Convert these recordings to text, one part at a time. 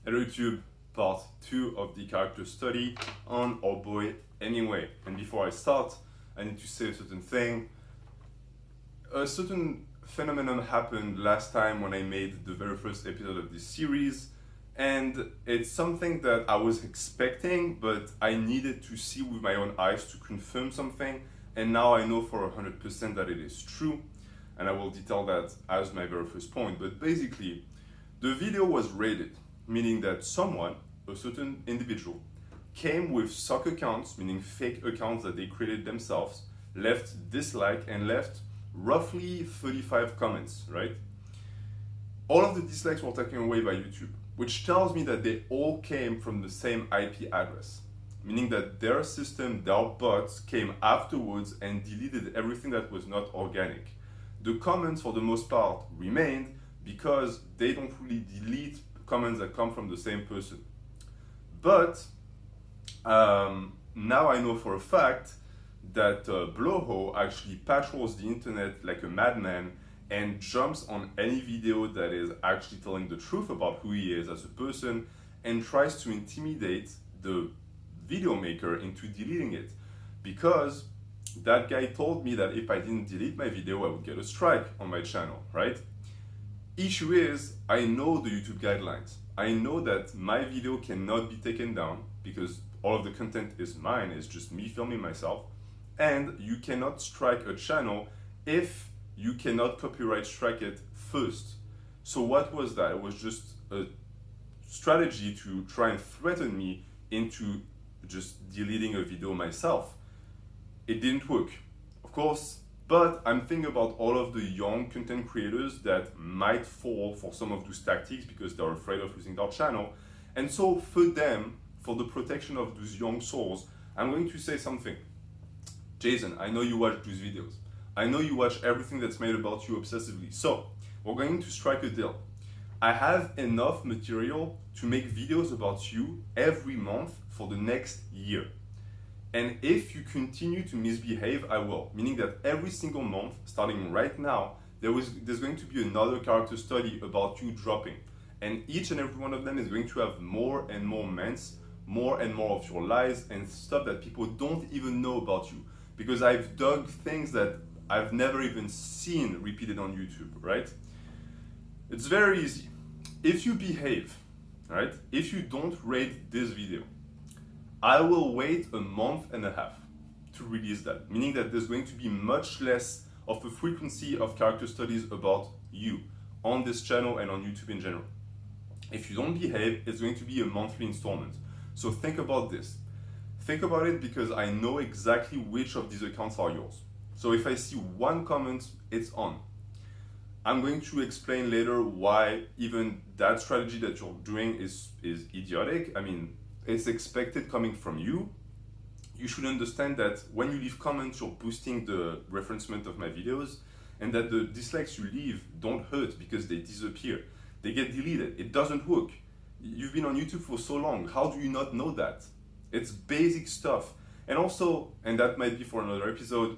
Hello YouTube, part 2 of the character study on our boy Hemingway. And before I start, I need to say a certain thing. A certain phenomenon happened last time when I made the very first episode of this series, and it's something that I was expecting, but I needed to see with my own eyes to confirm something, and now I know for 100% that it is true, and I will detail that as my very first point. But basically, the video was rated, meaning that someone, a certain individual, came with sock accounts, meaning fake accounts that they created themselves, left dislike and left roughly 35 comments, right? All of the dislikes were taken away by YouTube, which tells me that they all came from the same IP address, meaning that their system, their bots came afterwards and deleted everything that was not organic. The comments, for the most part, remained because they don't really delete comments that come from the same person. But now I know for a fact that Bloho actually patrols the internet like a madman and jumps on any video that is actually telling the truth about who he is as a person and tries to intimidate the video maker into deleting it, because that guy told me that if I didn't delete my video I would get a strike on my channel, right? Issue is, I know the YouTube guidelines. I know that my video cannot be taken down because all of the content is mine, it's just me filming myself, and you cannot strike a channel if you cannot copyright strike it first. So what was that? It was just a strategy to try and threaten me into just deleting a video myself. It didn't work, of course, but I'm thinking about all of the young content creators that might fall for some of those tactics because they're afraid of losing their channel. And so for them, for the protection of those young souls, I'm going to say something. Jason, I know you watch those videos. I know you watch everything that's made about you obsessively. So we're going to strike a deal. I have enough material to make videos about you every month for the next year. And if you continue to misbehave, I will. Meaning that every single month, starting right now, there's going to be another character study about you dropping. And each and every one of them is going to have more and more ments, more and more of your lies and stuff that people don't even know about you. Because I've dug things that I've never even seen repeated on YouTube, right? It's very easy. If you behave, right? If you don't rate this video, I will wait a month and a half to release that, meaning that there's going to be much less of a frequency of character studies about you on this channel and on YouTube in general. If you don't behave, it's going to be a monthly installment. So think about this. Think about it because I know exactly which of these accounts are yours. So if I see one comment, it's on. I'm going to explain later why even that strategy that you're doing is idiotic. I mean, it's expected coming from you. You should understand that when you leave comments, you're boosting the referencement of my videos, and that the dislikes you leave don't hurt because they disappear. They get deleted. It doesn't work. You've been on YouTube for so long. How do you not know that? It's basic stuff. And also, and that might be for another episode,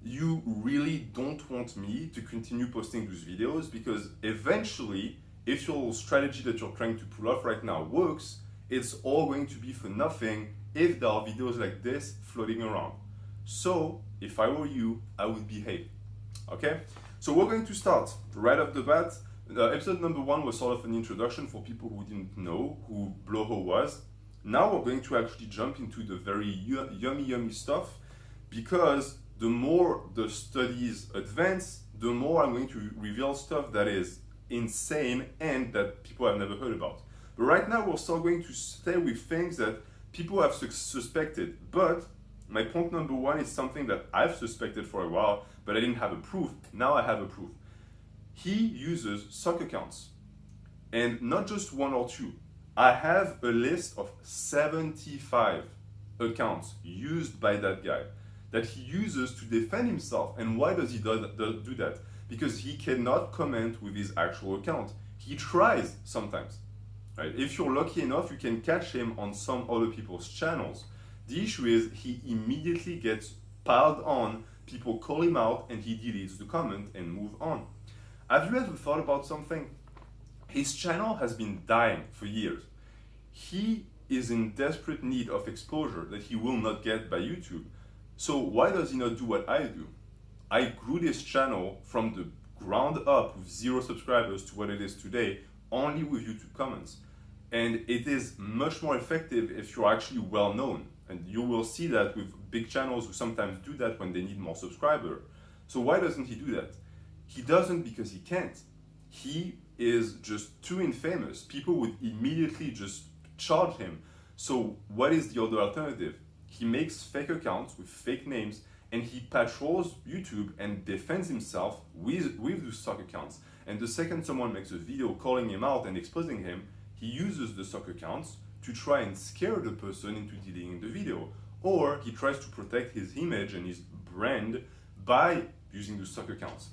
you really don't want me to continue posting those videos because eventually, if your strategy that you're trying to pull off right now works, it's all going to be for nothing if there are videos like this floating around. So if I were you, I would behave. Okay? So we're going to start right off the bat. Episode number 1 was sort of an introduction for people who didn't know who Bloho was. Now we're going to actually jump into the very yummy stuff, because the more the studies advance, the more I'm going to reveal stuff that is insane and that people have never heard about. But right now we're still going to stay with things that people have suspected. But my point number 1 is something that I've suspected for a while, but I didn't have a proof. Now I have a proof. He uses sock accounts, and not just 1 or 2. I have a list of 75 accounts used by that guy that he uses to defend himself. And why does he do that? Because he cannot comment with his actual account. He tries sometimes. Right? If you're lucky enough, you can catch him on some other people's channels. The issue is he immediately gets piled on, people call him out, and he deletes the comment and move on. Have you ever thought about something? His channel has been dying for years. he is in desperate need of exposure that he will not get by YouTube. So why does he not do what I do? I grew this channel from the ground up with 0 subscribers to what it is today, only with YouTube comments. And it is much more effective if you're actually well known. And you will see that with big channels who sometimes do that when they need more subscribers. So why doesn't he do that? He doesn't because he can't. He is just too infamous. People would immediately just charge him. So what is the other alternative? He makes fake accounts with fake names and he patrols YouTube and defends himself with those stock accounts. And the second someone makes a video calling him out and exposing him, he uses the stock accounts to try and scare the person into deleting the video. Or he tries to protect his image and his brand by using the stock accounts.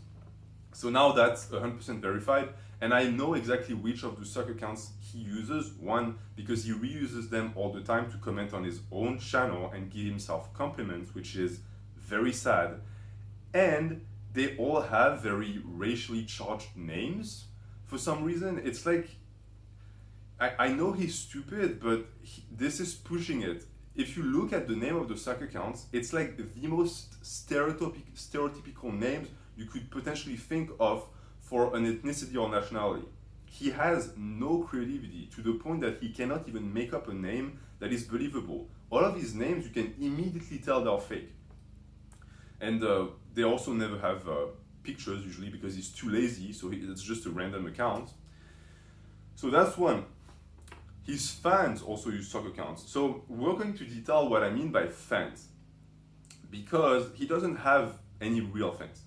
So now that's 100% verified, and I know exactly which of the stock accounts he uses. One, because he reuses them all the time to comment on his own channel and give himself compliments, which is very sad. And they all have very racially charged names. For some reason, it's like, I know he's stupid, but this is pushing it. If you look at the name of the stock accounts, it's like the most stereotypical names you could potentially think of for an ethnicity or nationality. He has no creativity to the point that he cannot even make up a name that is believable. All of his names, you can immediately tell they're fake. And they also never have pictures usually because he's too lazy, so it's just a random account. So that's one. His fans also use stock accounts. So we're going to detail what I mean by fans, because he doesn't have any real fans.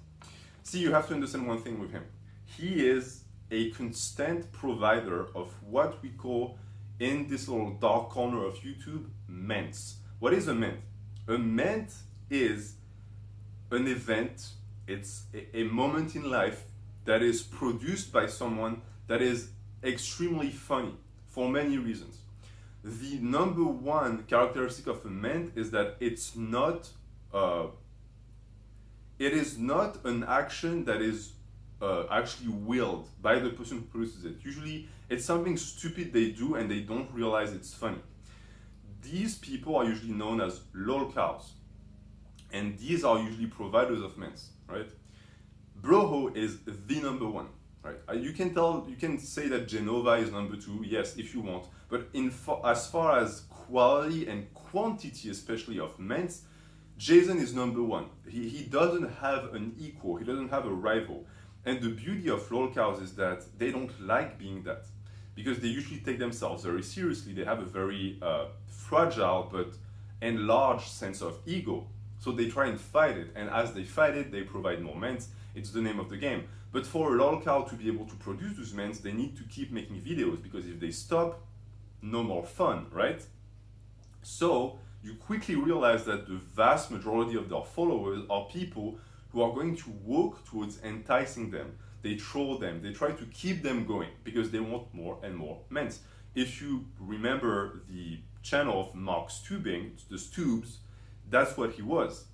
See, you have to understand one thing with him. He is a constant provider of what we call, in this little dark corner of YouTube, ments. What is a ment? A ment is an event, it's a moment in life that is produced by someone that is extremely funny for many reasons. The number one characteristic of a ment is that it's not it is not an action that is actually willed by the person who produces it. Usually it's something stupid they do and they don't realize it's funny. These people are usually known as lolcows, and these are usually providers of ments, right? Bloho is the number one, right? You can say that Janoy is number two, yes, if you want, but as far as quality and quantity, especially of ments, Jason is number one. He doesn't have an equal, he doesn't have a rival. And the beauty of lolcows is that they don't like being that, because they usually take themselves very seriously. They have a very fragile but enlarged sense of ego. So they try and fight it, and as they fight it, they provide more ments. It's the name of the game. But for a lolcow to be able to produce those ments, they need to keep making videos, because if they stop, no more fun, right? So you quickly realize that the vast majority of their followers are people who are going to work towards enticing them. They troll them, they try to keep them going because they want more and more ments. If you remember the channel of Mark Stubing, the Stubes, that's what he was.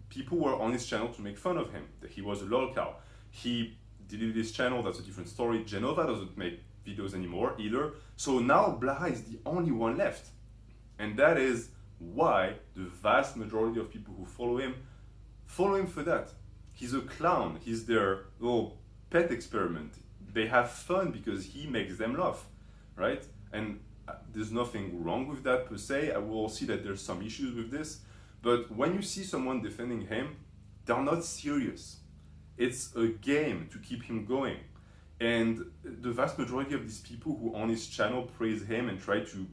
People were on his channel to make fun of him, that he was a lolcow. He deleted his channel, that's a different story. Janoy doesn't make videos anymore either. So now Blaha is the only one left. And that is why the vast majority of people who follow him for that. He's a clown, he's their little pet experiment. They have fun because he makes them laugh, right? And there's nothing wrong with that per se. I will see that there's some issues with this, but when you see someone defending him, they're not serious. It's a game to keep him going. And the vast majority of these people who on his channel praise him and try to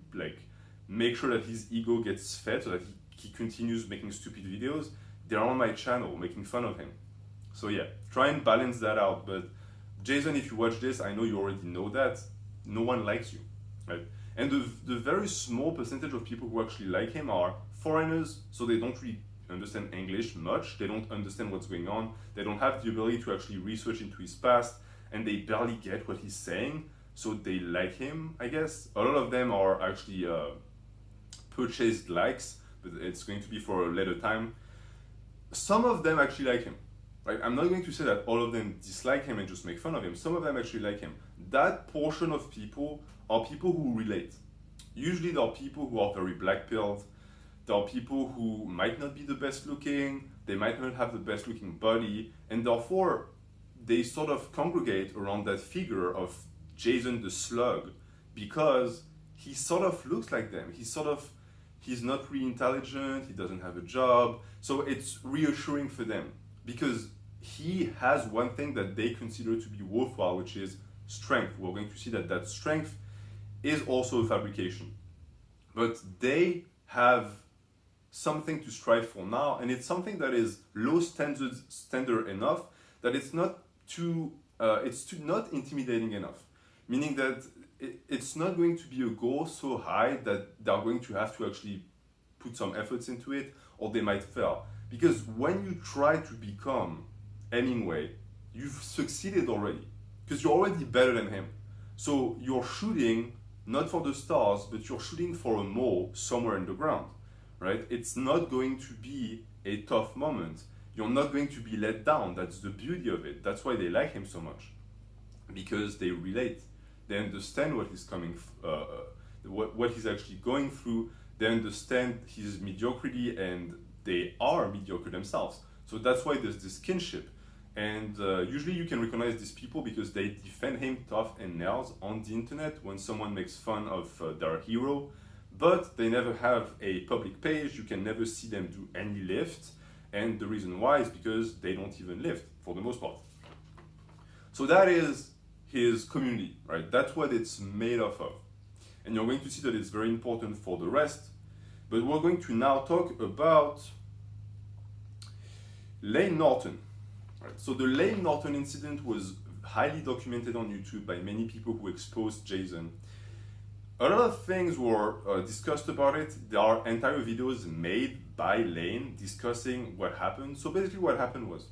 make sure that his ego gets fed so that he continues making stupid videos, they're on my channel making fun of him. So yeah, try and balance that out. But Jason, if you watch this, I know you already know that no one likes you, right? And the very small percentage of people who actually like him are foreigners, so they don't really understand English much, they don't understand what's going on, they don't have the ability to actually research into his past, and they barely get what he's saying, so they like him, I guess. A lot of them are actually purchased likes, but it's going to be for a later time. Some of them actually like him. Right? I'm not going to say that all of them dislike him and just make fun of him. Some of them actually like him. That portion of people are people who relate. usually there are people who are very black-pilled. There are people who might not be the best looking, they might not have the best looking body, and therefore they sort of congregate around that figure of Jason the Slug because he sort of looks like them. He's not really intelligent, he doesn't have a job, so it's reassuring for them because he has one thing that they consider to be worthwhile, which is strength. We're going to see that that strength is also a fabrication. But they have something to strive for now, and it's something that is low standard enough that it's not not intimidating enough. Meaning that it's not going to be a goal so high that they're going to have to actually put some efforts into it, or they might fail. Because when you try to become Hemingway, you've succeeded already, because you're already better than him. So you're shooting not for the stars, but you're shooting for a mole somewhere in the ground, right? It's not going to be a tough moment. You're not going to be let down. That's the beauty of it. That's why they like him so much, because they relate. They understand what he's what he's actually going through. They understand his mediocrity, and they are mediocre themselves. So that's why there's this kinship. And usually you can recognize these people because they defend him tough and nails on the internet when someone makes fun of their hero, but they never have a public page. You can never see them do any lift, and the reason why is because they don't even lift for the most part. So that is his community, right? That's what it's made of. And you're going to see that it's very important for the rest, but we're going to now talk about Layne Norton. So the Layne Norton incident was highly documented on YouTube by many people who exposed Jason. A lot of things were discussed about it. There are entire videos made by Layne discussing what happened. So basically what happened was,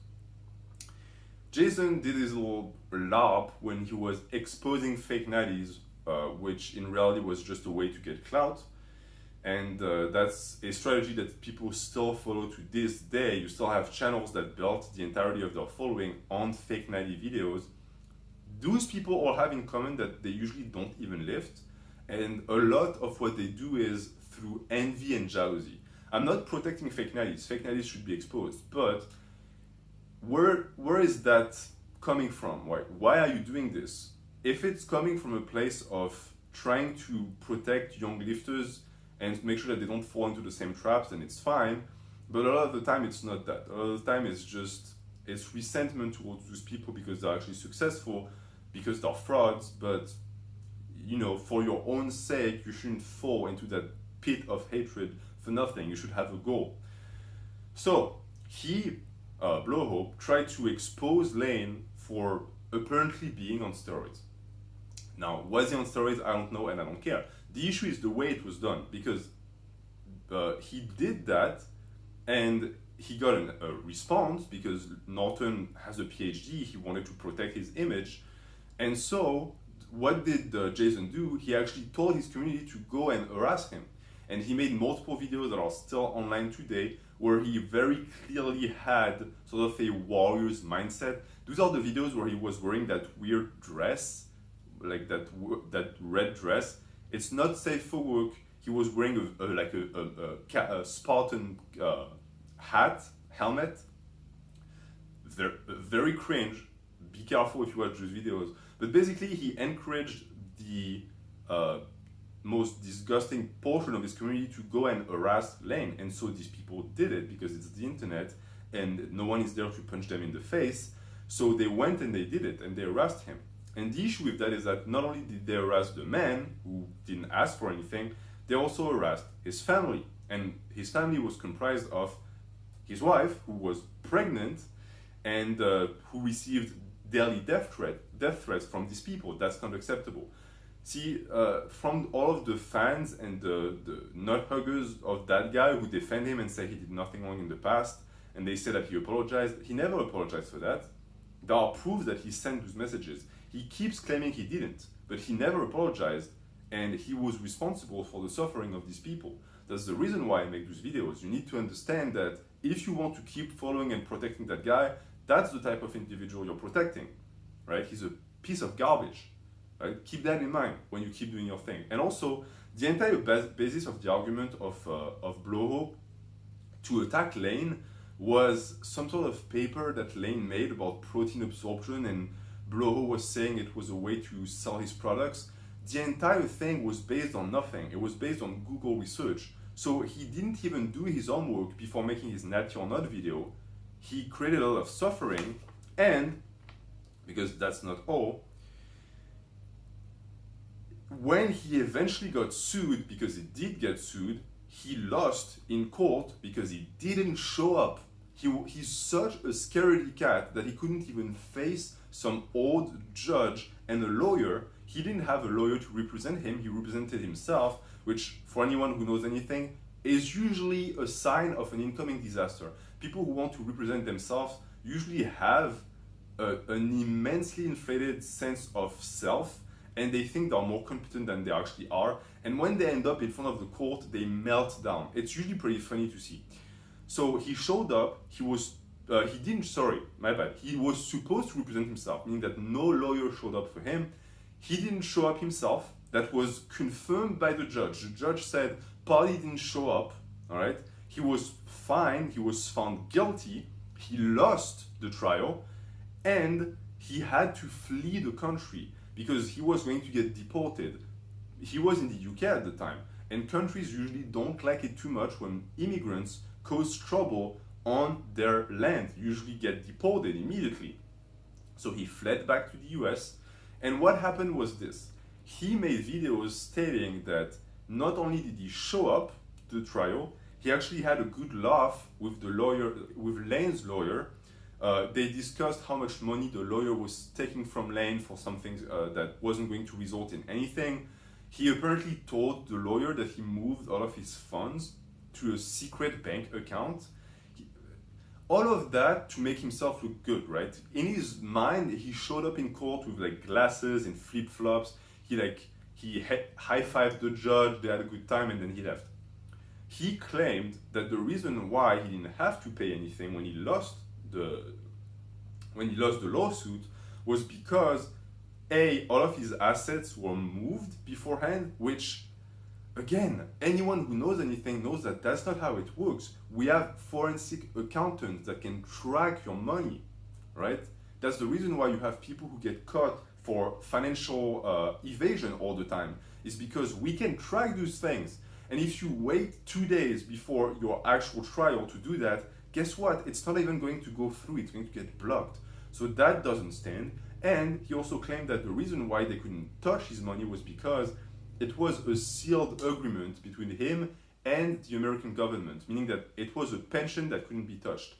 Jason did his little LARP when he was exposing fake natties, which in reality was just a way to get clout. And that's a strategy that people still follow to this day. You still have channels that built the entirety of their following on fake natty videos. Those people all have in common that they usually don't even lift. And a lot of what they do is through envy and jealousy. I'm not protecting fake natties. Fake natties should be exposed. But where is that coming from? Why are you doing this? If it's coming from a place of trying to protect young lifters and make sure that they don't fall into the same traps, then it's fine. But a lot of the time, it's not that. A lot of the time, it's resentment towards those people because they're actually successful, because they're frauds. But, you know, for your own sake, you shouldn't fall into that pit of hatred for nothing. You should have a goal. So he, Bloho, tried to expose Layne for apparently being on steroids. Now, was he on steroids? I don't know, and I don't care. The issue is the way it was done, because he did that and he got a response because Norton has a PhD, he wanted to protect his image. And so what did Jason do? He actually told his community to go and harass him. And he made multiple videos that are still online today where he very clearly had sort of a warrior's mindset. Those are the videos where he was wearing that weird dress, like that red dress. It's not safe for work. He was wearing a Spartan helmet. Very cringe. Be careful if you watch those videos. But basically, he encouraged the most disgusting portion of his community to go and harass Layne. And so these people did it because it's the internet and no one is there to punch them in the face. So they went and they did it and they harassed him. And the issue with that is that not only did they harass the man who didn't ask for anything, they also harassed his family. And his family was comprised of his wife, who was pregnant, and who received daily death threats from these people. That's not acceptable. See, from all of the fans and the nut huggers of that guy who defend him and say he did nothing wrong in the past, and they say that he apologized, he never apologized for that. There are proofs that he sent those messages. He keeps claiming he didn't, but he never apologized, and he was responsible for the suffering of these people. That's the reason why I make those videos. You need to understand that if you want to keep following and protecting that guy, that's the type of individual you're protecting, right? He's a piece of garbage, right? Keep that in mind when you keep doing your thing. And also, The entire basis of the argument of Bloho to attack Layne was some sort of paper that Layne made about protein absorption, and Bloho was saying it was a way to sell his products. The entire thing was based on nothing. It was based on Google research. So he didn't even do his homework before making his natty or not video. He created a lot of suffering, and because that's not all, when he eventually got sued, because he did get sued, he lost in court because he didn't show up. He's such a scaredy cat that he couldn't even face some old judge and a lawyer. He didn't have a lawyer to represent him. He represented himself, which, for anyone who knows anything, is usually a sign of an incoming disaster. People who want to represent themselves usually have an immensely inflated sense of self, and they think they're more competent than they actually are. And when they end up in front of the court, they melt down. It's usually pretty funny to see. So he showed up. He was supposed to represent himself, meaning that no lawyer showed up for him. He didn't show up himself. That was confirmed by the judge. The judge said party didn't show up. All right. He was fine. He was found guilty. He lost the trial, and he had to flee the country because he was going to get deported. He was in the UK at the time, and countries usually don't like it too much when immigrants cause trouble on their land, usually get deported immediately. So he fled back to the US, and what happened was this. He made videos stating that not only did he show up to the trial, he actually had a good laugh with the lawyer, with Layne's lawyer. They discussed how much money the lawyer was taking from Layne for something that wasn't going to result in anything. He apparently told the lawyer that he moved all of his funds to a secret bank account. All of that to make himself look good, right? In his mind, he showed up in court with like glasses and flip-flops. He high-fived the judge, they had a good time, and then he left. He claimed that the reason why he didn't have to pay anything when he lost the lawsuit was because all of his assets were moved beforehand, which, again, anyone who knows anything knows that that's not how it works. We have forensic accountants that can track your money, right? That's the reason why you have people who get caught for financial evasion all the time, is because we can track those things. And if you wait 2 days before your actual trial to do that, guess what? It's not even going to go through, it's going to get blocked. So that doesn't stand. And he also claimed that the reason why they couldn't touch his money was because it was a sealed agreement between him and the American government, meaning that it was a pension that couldn't be touched.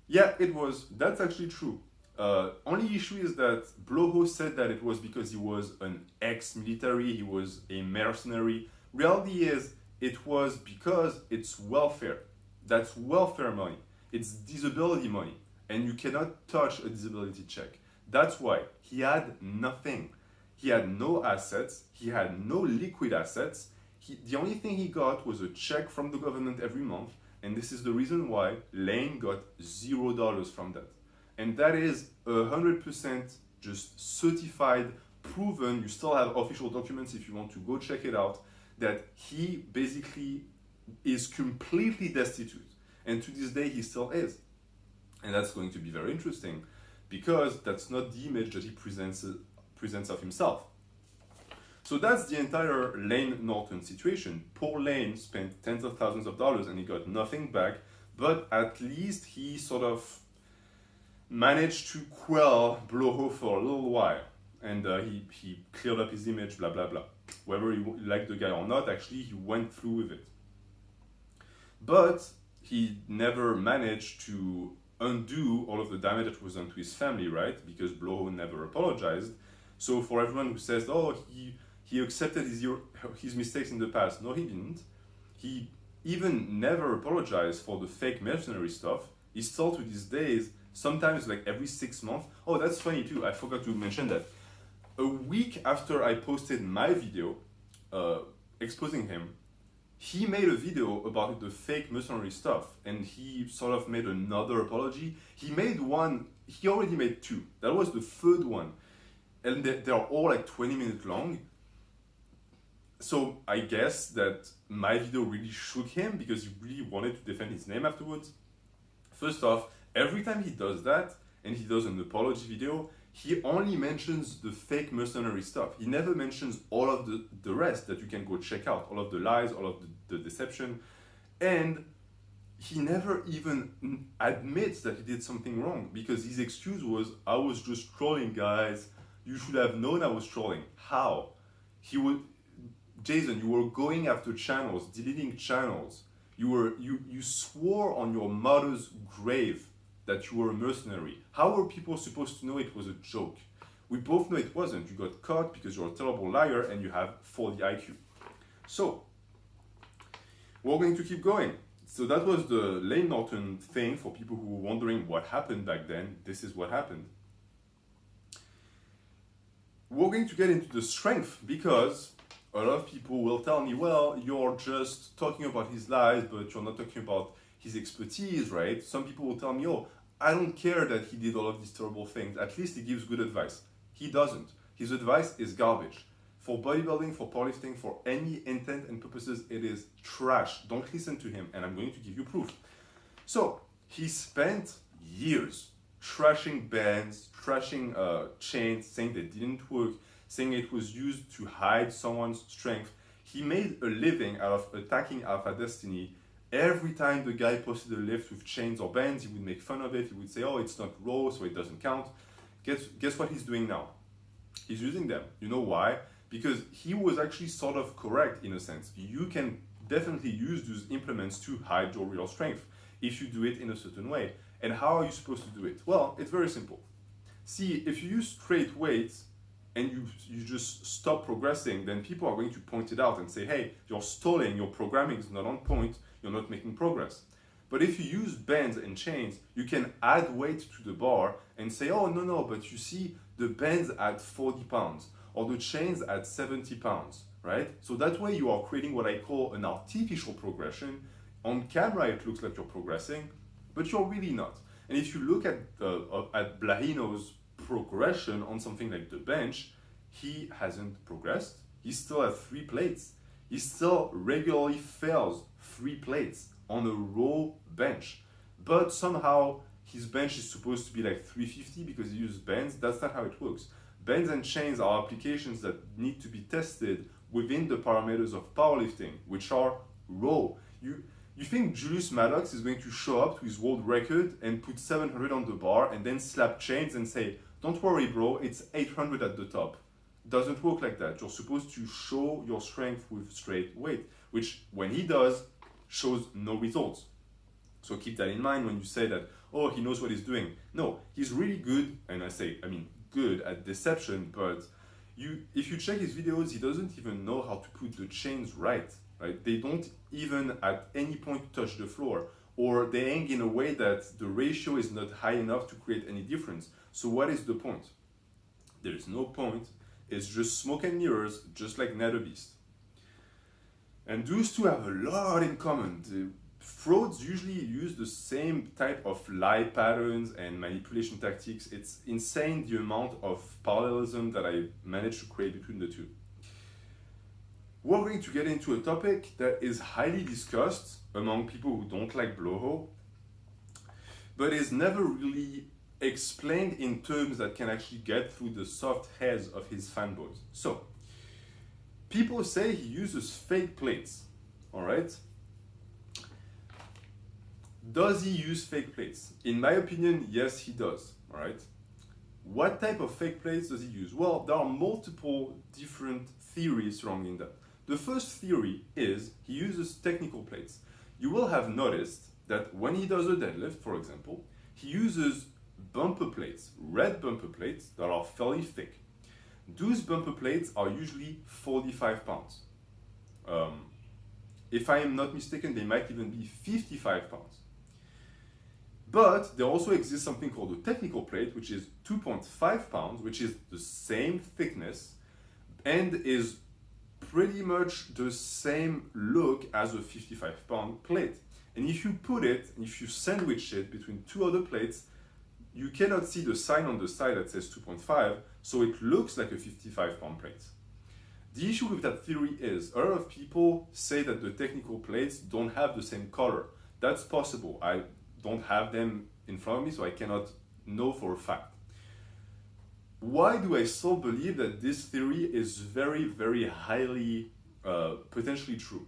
Yeah, it was. That's actually true. Only issue is that Bloho said that it was because he was an ex-military, he was a mercenary. Reality is, it was because it's welfare. That's welfare money. It's disability money. And you cannot touch a disability check. That's why he had nothing. He had no assets. He had no liquid assets. The only thing he got was a check from the government every month. And this is the reason why Layne got $0 from that. And that is 100% just certified, proven. You still have official documents if you want to go check it out, that he basically is completely destitute. And to this day, he still is. And that's going to be very interesting because that's not the image that he presents of himself. So that's the entire Layne Norton situation. Poor Layne spent tens of thousands of dollars and he got nothing back, but at least he sort of managed to quell Bloho for a little while. And he cleared up his image, blah, blah, blah. Whether you like the guy or not, actually, he went through with it. But he never managed to undo all of the damage that was done to his family, right? Because Bloho never apologized. So for everyone who says, oh, he accepted his mistakes in the past. No, he didn't. He even never apologized for the fake mercenary stuff. He still, to these days, sometimes like every 6 months. Oh, that's funny too. I forgot to mention that. A week after I posted my video exposing him, he made a video about the fake mercenary stuff, and he sort of made another apology. He already made 2. That was the third one. And they're all like 20 minutes long. So I guess that my video really shook him because he really wanted to defend his name afterwards. First off, every time he does that, and he does an apology video, he only mentions the fake mercenary stuff. He never mentions all of the rest that you can go check out, all of the lies, all of the deception. And he never even admits that he did something wrong, because his excuse was, I was just trolling, guys. You should have known I was trolling. How? Jason, you were going after channels, deleting channels. You swore on your mother's grave that you were a mercenary. How were people supposed to know it was a joke? We both know it wasn't. You got caught because you're a terrible liar and you have 40 IQ. So, we're going to keep going. So that was the Layne Norton thing. For people who were wondering what happened back then, this is what happened. We're going to get into the strength, because a lot of people will tell me, well, you're just talking about his lies, but you're not talking about his expertise, right? Some people will tell me, oh, I don't care that he did all of these terrible things. At least he gives good advice. He doesn't. His advice is garbage. For bodybuilding, for powerlifting, for any intent and purposes, it is trash. Don't listen to him, and I'm going to give you proof. So, he spent years trashing bands, trashing chains, saying they didn't work, saying it was used to hide someone's strength. He made a living out of attacking Alpha Destiny. Every time the guy posted a lift with chains or bands, he would make fun of it. He would say, oh, it's not raw, so it doesn't count. Guess what he's doing now? He's using them. You know why? Because he was actually sort of correct in a sense. You can definitely use those implements to hide your real strength if you do it in a certain way. And how are you supposed to do it? Well, it's very simple. See, if you use straight weights and you just stop progressing, then people are going to point it out and say, hey, you're stalling, your programming is not on point, you're not making progress. But if you use bands and chains, you can add weight to the bar and say, oh, no, but you see, the bands at 40 pounds or the chains at 70 pounds, right? So that way you are creating what I call an artificial progression. On camera, it looks like you're progressing, but you're really not. And if you look at Blahino's progression on something like the bench, he hasn't progressed. He still has 3 plates. He still regularly fails 3 plates on a raw bench. But somehow his bench is supposed to be like 350 because he uses bands. That's not how it works. Bands and chains are applications that need to be tested within the parameters of powerlifting, which are raw. You think Julius Maddox is going to show up to his world record and put 700 on the bar and then slap chains and say, don't worry, bro, it's 800 at the top. Doesn't work like that. You're supposed to show your strength with straight weight, which when he does, shows no results. So keep that in mind when you say that, oh, he knows what he's doing. No, he's really good, and I mean good at deception, but if you check his videos, he doesn't even know how to put the chains right? They don't even at any point touch the floor, or they hang in a way that the ratio is not high enough to create any difference. So what is the point? There is no point. It's just smoke and mirrors, just like NetherBeast. And those two have a lot in common. The frauds usually use the same type of lie patterns and manipulation tactics. It's insane the amount of parallelism that I managed to create between the two. We're going to get into a topic that is highly discussed among people who don't like Bloho, but is never really explained in terms that can actually get through the soft heads of his fanboys. So, people say he uses fake plates, all right? Does he use fake plates? In my opinion, yes, he does, all right? What type of fake plates does he use? Well, there are multiple different theories surrounding that. The first theory is he uses technical plates. You will have noticed that when he does a deadlift, for example, he uses bumper plates, red bumper plates that are fairly thick. Those bumper plates are usually 45 pounds. If I am not mistaken, they might even be 55 pounds. But there also exists something called a technical plate, which is 2.5 pounds, which is the same thickness and is pretty much the same look as a 55-pound plate. And if you put it, if you sandwich it between 2 other plates, you cannot see the sign on the side that says 2.5, so it looks like a 55-pound plate. The issue with that theory is a lot of people say that the technical plates don't have the same color. That's possible. I don't have them in front of me, so I cannot know for a fact. Why do I still believe that this theory is very, very highly potentially true?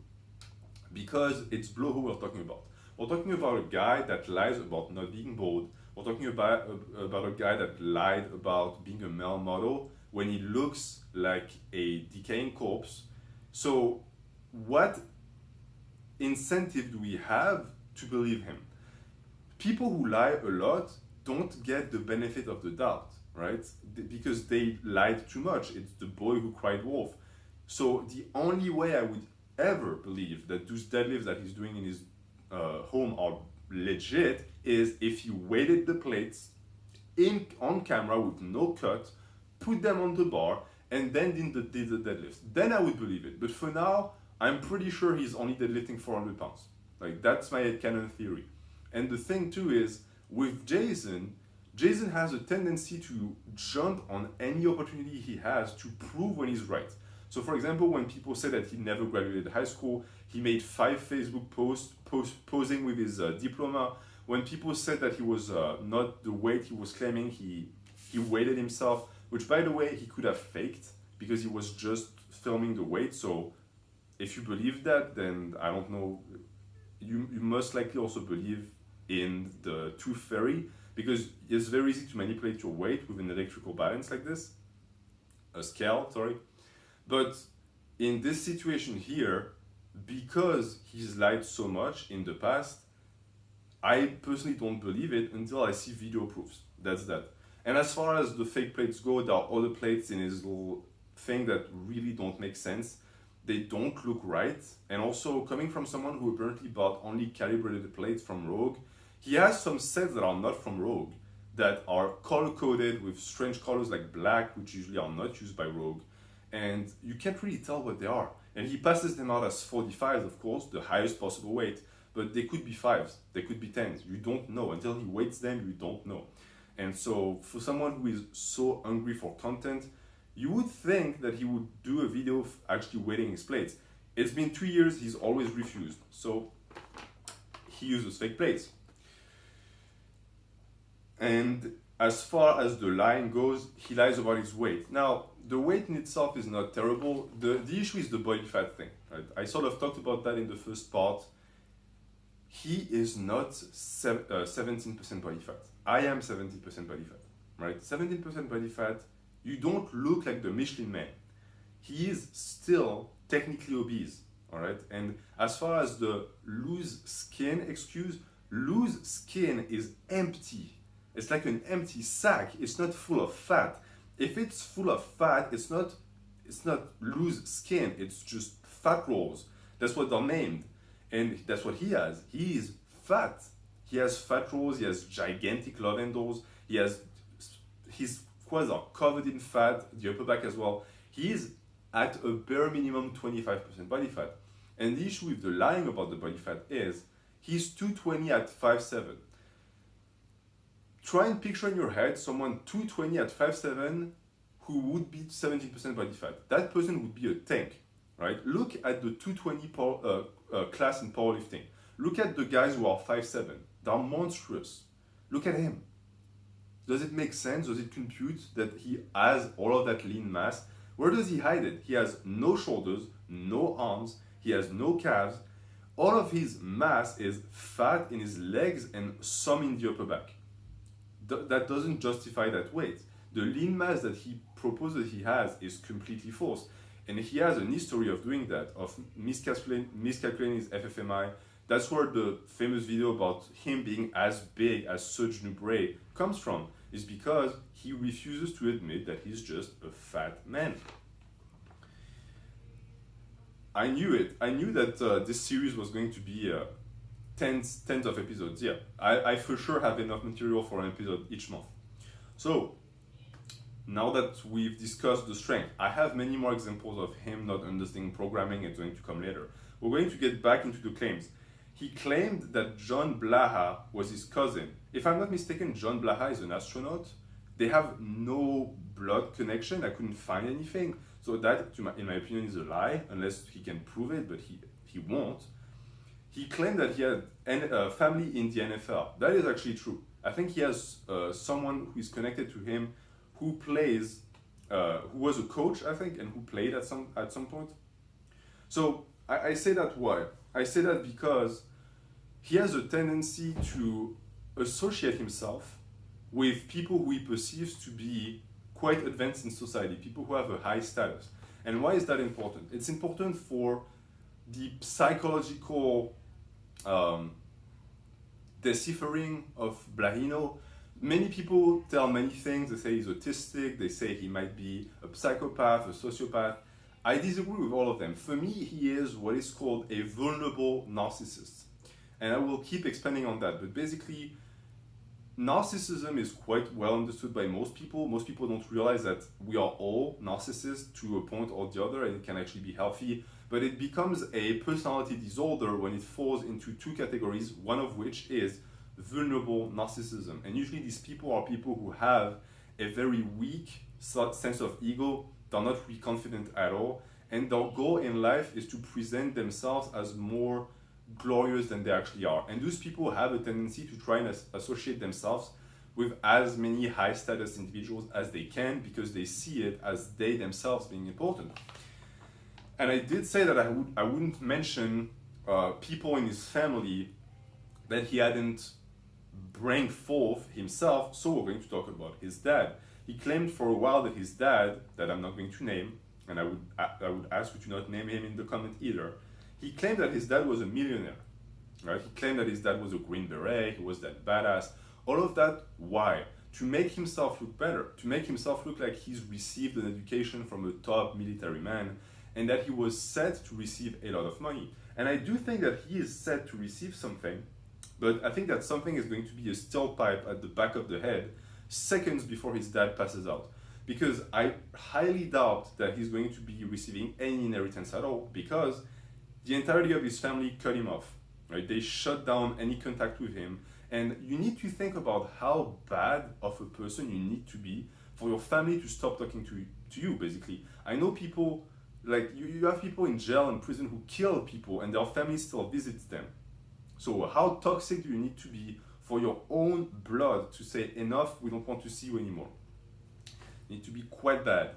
Because it's Bloho we're talking about. We're talking about a guy that lies about not being bald. We're talking about a guy that lied about being a male model when he looks like a decaying corpse. So what incentive do we have to believe him? People who lie a lot don't get the benefit of the doubt, right? Because they lied too much. It's the boy who cried wolf. So the only way I would ever believe that those deadlifts that he's doing in his home are legit is if he weighted the plates on camera with no cut, put them on the bar, and then did the deadlifts. Then I would believe it. But for now, I'm pretty sure he's only deadlifting 400 pounds. Like, that's my headcanon theory. And the thing too is, with Jason has a tendency to jump on any opportunity he has to prove when he's right. So for example, when people say that he never graduated high school, he made 5 Facebook posts posing with his diploma. When people said that he was not the weight he was claiming, he weighted himself, which by the way, he could have faked because he was just filming the weight. So if you believe that, then I don't know, you most likely also believe in the tooth fairy, because it's very easy to manipulate your weight with an electrical balance like this, a scale, sorry. But in this situation here, because he's lied so much in the past, I personally don't believe it until I see video proofs. That's that. And as far as the fake plates go, there are other plates in his little thing that really don't make sense. They don't look right. And also, coming from someone who apparently bought only calibrated plates from Rogue, he has some sets that are not from Rogue, that are color-coded with strange colors like black, which usually are not used by Rogue. And you can't really tell what they are. And he passes them out as 45s, of course, the highest possible weight, but they could be 5s, they could be 10s. You don't know. Until he weights them, you don't know. And so for someone who is so hungry for content, you would think that he would do a video of actually weighting his plates. It's been 2 years, he's always refused. So he uses fake plates. And as far as the lying goes, he lies about his weight. Now, the weight in itself is not terrible. The issue is the body fat thing. Right? I sort of talked about that in the first part. He is not 17% body fat. I am 17% body fat, right? 17% body fat, you don't look like the Michelin Man. He is still technically obese, all right? And as far as the loose skin excuse, loose skin is empty. It's like an empty sack. It's not full of fat. If it's full of fat, it's not loose skin. It's just fat rolls. That's what they're named. And that's what he has. He is fat. He has fat rolls. He has gigantic love handles. His quads are covered in fat, the upper back as well. He is at a bare minimum 25% body fat. And the issue with the lying about the body fat is he's 220 at 5'7". Try and picture in your head someone 220 at 5'7" who would be 17% body fat. That person would be a tank, right? Look at the 220 class in powerlifting. Look at the guys who are 5'7". They're monstrous. Look at him. Does it make sense? Does it compute that he has all of that lean mass? Where does he hide it? He has no shoulders, no arms, he has no calves. All of his mass is fat in his legs and some in the upper back. That doesn't justify that weight. The lean mass that he proposes he has is completely false. And he has an history of doing that, of miscalculating his FFMI. That's where the famous video about him being as big as Serge Nubret comes from, is because he refuses to admit that he's just a fat man. I knew it. I knew that this series was going to be tens of episodes. Yeah, I for sure have enough material for an episode each month. So, now that we've discussed the strength, I have many more examples of him not understanding programming. It's going to come later. We're going to get back into the claims. He claimed that John Blaha was his cousin. If I'm not mistaken, John Blaha is an astronaut. They have no blood connection. I couldn't find anything. So that, in my opinion, is a lie, unless he can prove it, but he won't. He claimed that he had a family in the NFL. That is actually true. I think he has someone who is connected to him who plays, who was a coach, I think, and who played at some point. So I say that why? I say that because he has a tendency to associate himself with people who he perceives to be quite advanced in society, people who have a high status. And why is that important? It's important for the psychological deciphering of Blahino. Many people tell many things. They say he's autistic, they say he might be a psychopath, a sociopath. I disagree with all of them. For me, he is what is called a vulnerable narcissist. And I will keep expanding on that. But basically, narcissism is quite well understood by most people. Most people don't realize that we are all narcissists to a point or the other, and it can actually be healthy. But it becomes a personality disorder when it falls into two categories, one of which is vulnerable narcissism. And usually these people are people who have a very weak sense of ego. They're not really confident at all. And their goal in life is to present themselves as more glorious than they actually are. And those people have a tendency to try and associate themselves with as many high status individuals as they can because they see it as they themselves being important. And I did say that I wouldn't mention people in his family that he hadn't bring forth himself, so we're going to talk about his dad. He claimed for a while that his dad, that I'm not going to name, and I would ask you to not name him in the comment either, he claimed that his dad was a millionaire, right? He claimed that his dad was a Green Beret, he was that badass. All of that, why? To make himself look better, to make himself look like he's received an education from a top military man, and that he was set to receive a lot of money. And I do think that he is set to receive something, but I think that something is going to be a steel pipe at the back of the head seconds before his dad passes out. Because I highly doubt that he's going to be receiving any inheritance at all, because the entirety of his family cut him off, right? They shut down any contact with him. And you need to think about how bad of a person you need to be for your family to stop talking to you, basically. I know people, like you have people in jail and prison who kill people and their family still visits them. So how toxic do you need to be for your own blood to say enough, we don't want to see you anymore? You need to be quite bad.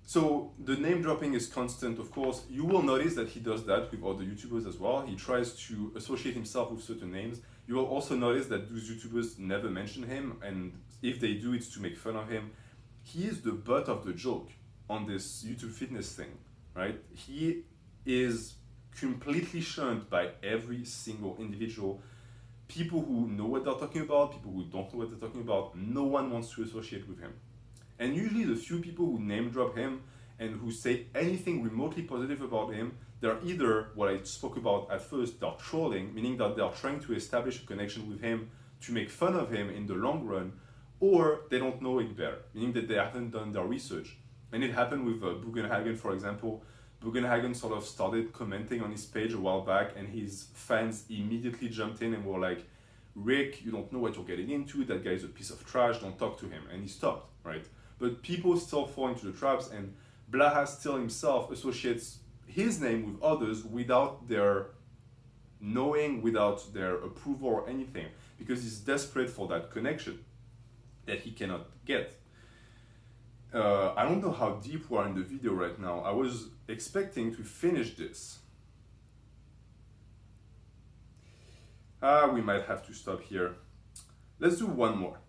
So the name dropping is constant, of course. You will notice that he does that with other YouTubers as well. He tries to associate himself with certain names. You will also notice that those YouTubers never mention him, and if they do, it's to make fun of him. He is the butt of the joke on this YouTube fitness thing, right? He is completely shunned by every single individual. People who know what they're talking about, people who don't know what they're talking about, no one wants to associate with him. And usually the few people who name drop him and who say anything remotely positive about him, they're either what I spoke about at first, they're trolling, meaning that they're trying to establish a connection with him to make fun of him in the long run, or they don't know it better, meaning that they haven't done their research. And it happened with Bugenhagen, for example. Bugenhagen sort of started commenting on his page a while back, and his fans immediately jumped in and were like, Rick, you don't know what you're getting into, that guy's a piece of trash, don't talk to him. And he stopped, right? But people still fall into the traps, and Blaha still himself associates his name with others without their knowing, without their approval or anything, because he's desperate for that connection that he cannot get. I don't know how deep we are in the video right now. I was expecting to finish this. We might have to stop here. Let's do one more.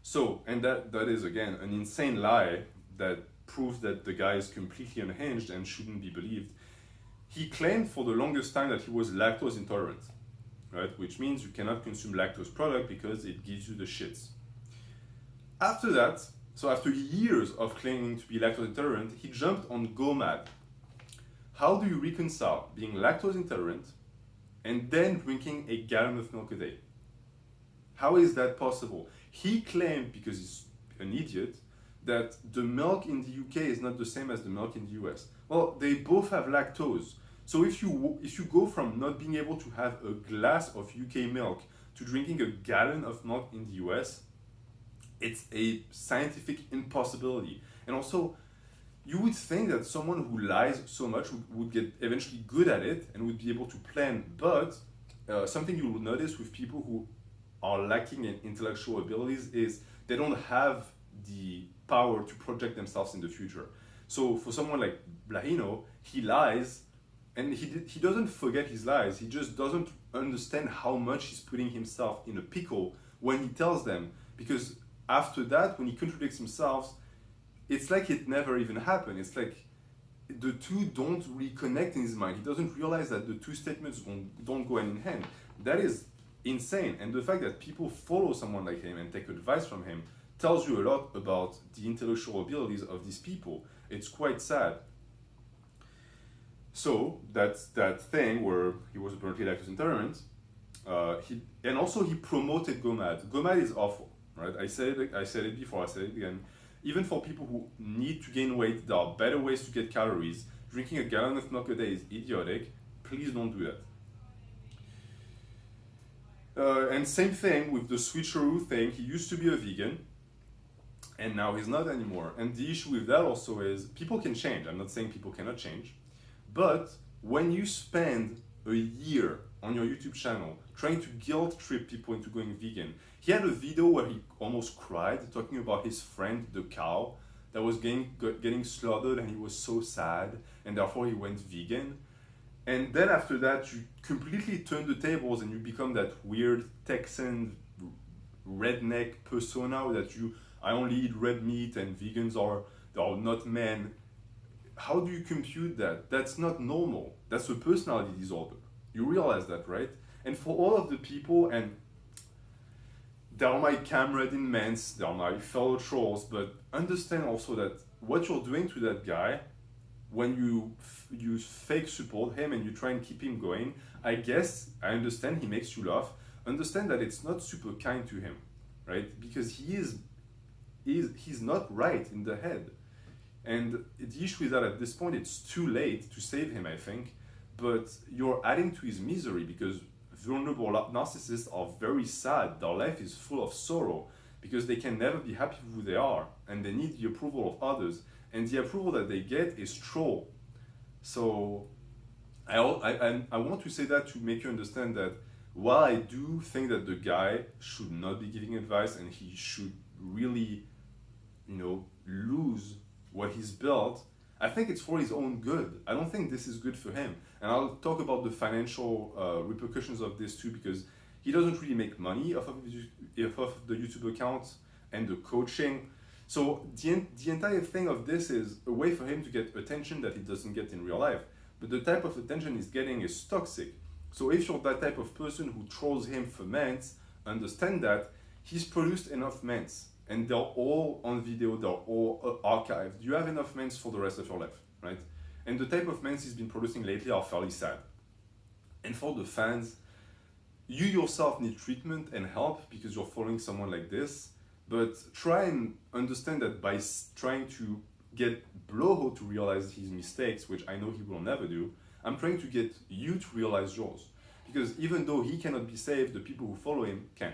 So, and that is again an insane lie that proves that the guy is completely unhinged and shouldn't be believed. He claimed for the longest time that he was lactose intolerant, right? Which means you cannot consume lactose product because it gives you the shits. After that, so after years of claiming to be lactose intolerant, he jumped on GOMAD. How do you reconcile being lactose intolerant and then drinking a gallon of milk a day? How is that possible? He claimed, because he's an idiot, that the milk in the UK is not the same as the milk in the US. Well, they both have lactose. So if you go from not being able to have a glass of UK milk to drinking a gallon of milk in the US, it's a scientific impossibility. And also, you would think that someone who lies so much would get eventually good at it and would be able to plan, but something you will notice with people who are lacking in intellectual abilities is they don't have the power to project themselves in the future. So for someone like Blaha, he lies, and he doesn't forget his lies, he just doesn't understand how much he's putting himself in a pickle when he tells them, because after that, when he contradicts himself, it's like it never even happened. It's like the two don't really connect in his mind. He doesn't realize that the two statements don't go hand in hand. That is insane. And the fact that people follow someone like him and take advice from him tells you a lot about the intellectual abilities of these people. It's quite sad. So that's that thing where he was apparently lactose intolerant. And also he promoted GOMAD. GOMAD is awful, right? I said it before, I said it again. Even for people who need to gain weight, there are better ways to get calories. Drinking a gallon of milk a day is idiotic. Please don't do that. And same thing with the switcheroo thing. He used to be a vegan, and now he's not anymore. And the issue with that also is people can change. I'm not saying people cannot change, but when you spend a year on your YouTube channel trying to guilt trip people into going vegan, he had a video where he almost cried talking about his friend, the cow, that was getting slaughtered, and he was so sad, and therefore he went vegan. And then after that, you completely turn the tables and you become that weird Texan redneck persona that I only eat red meat and vegans are not men. How do you compute that? That's not normal. That's a personality disorder. You realize that, right? And for all of the people, and they are my comrade in ments, they are my fellow trolls, but understand also that what you're doing to that guy, when you fake support him and you try and keep him going, I guess, I understand he makes you laugh, understand that it's not super kind to him, right? Because he's not right in the head. And the issue is that at this point, it's too late to save him, I think, but you're adding to his misery, because vulnerable narcissists are very sad. Their life is full of sorrow because they can never be happy with who they are, and they need the approval of others, and the approval that they get is troll. So I want to say that to make you understand that while I do think that the guy should not be giving advice and he should really, lose what he's built, I think it's for his own good. I don't think this is good for him. And I'll talk about the financial repercussions of this too, because he doesn't really make money off of the YouTube account and the coaching. So the entire thing of this is a way for him to get attention that he doesn't get in real life. But the type of attention he's getting is toxic. So if you're that type of person who trolls him for ments, understand that he's produced enough ments, and they're all on video, they're all archived. You have enough ments for the rest of your life, right? And the type of ments he's been producing lately are fairly sad. And for the fans, you yourself need treatment and help because you're following someone like this, but try and understand that by trying to get Bloho to realize his mistakes, which I know he will never do, I'm trying to get you to realize yours. Because even though he cannot be saved, the people who follow him can.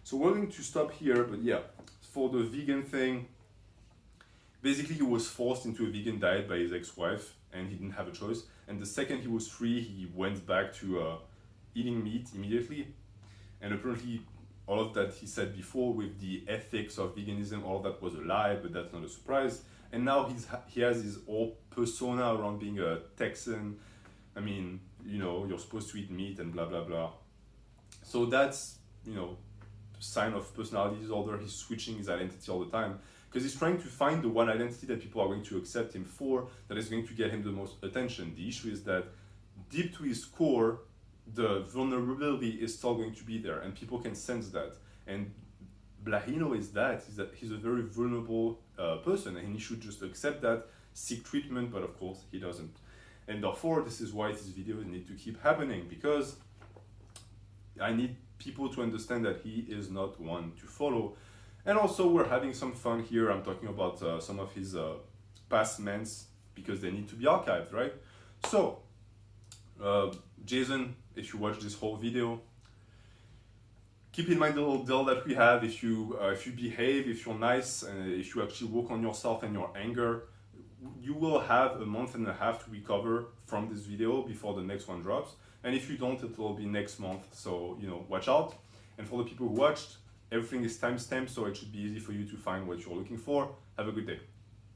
So we're going to stop here, but yeah, for the vegan thing, basically he was forced into a vegan diet by his ex-wife and he didn't have a choice. And the second he was free, he went back to eating meat immediately. And apparently all of that he said before with the ethics of veganism, all of that was a lie, but that's not a surprise. And now he has his whole persona around being a Texan. I mean, you're supposed to eat meat and blah, blah, blah. So that's, sign of personality disorder. He's switching his identity all the time because he's trying to find the one identity that people are going to accept him for, that is going to get him the most attention. The issue is that deep to his core, the vulnerability is still going to be there and people can sense that. And Blaha is that he's a very vulnerable person and he should just accept that, seek treatment, but of course he doesn't. And therefore, this is why these videos need to keep happening, because I need people to understand that he is not one to follow. And also we're having some fun here. I'm talking about some of his past ments because they need to be archived, right? So, Jason, if you watch this whole video, keep in mind the little deal that we have. If you behave, if you're nice, if you actually work on yourself and your anger, you will have a month and a half to recover from this video before the next one drops. And if you don't, it will be next month. So, you know, watch out. And for the people who watched, everything is timestamped, so it should be easy for you to find what you're looking for. Have a good day.